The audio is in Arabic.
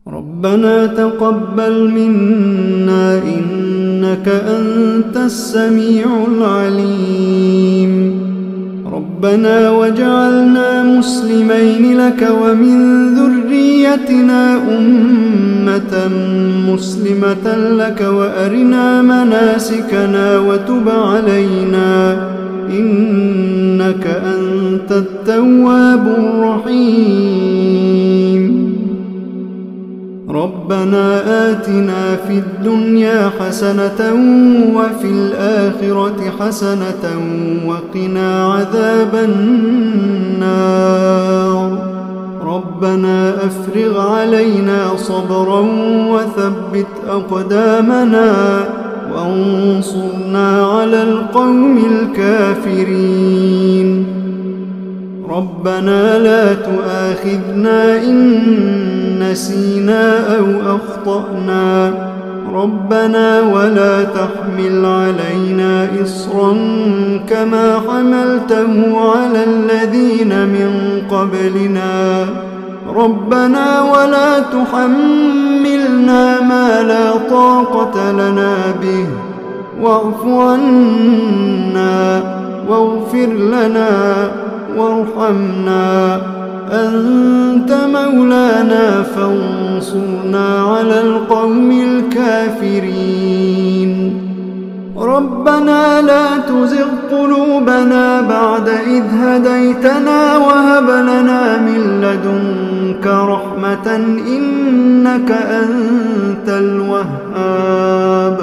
ربنا تقبل منا إنك أنت السميع العليم. ربنا واجعلنا مسلمين لك ومن ذريتنا أمة مسلمة لك وأرنا مناسكنا وتب علينا إنك أنت التواب الرحيم. ربنا آتنا في الدنيا حسنة وفي الآخرة حسنة وقنا عذاب النار. ربنا أفرغ علينا صبرا وثبت أقدامنا وانصرنا على القوم الكافرين. ربنا لا تؤاخذنا إن نسينا أو أخطأنا. ربنا ولا تحمل علينا إصرا كما حملته على الذين من قبلنا. ربنا ولا تحملنا ما لا طاقة لنا به واعف عنا واغفر لنا وارحمنا أنت مولانا فانصرنا على القوم الكافرين. ربنا لا تزغ قلوبنا بعد إذ هديتنا وهب لنا من لدنك رحمة إنك أنت الوهاب.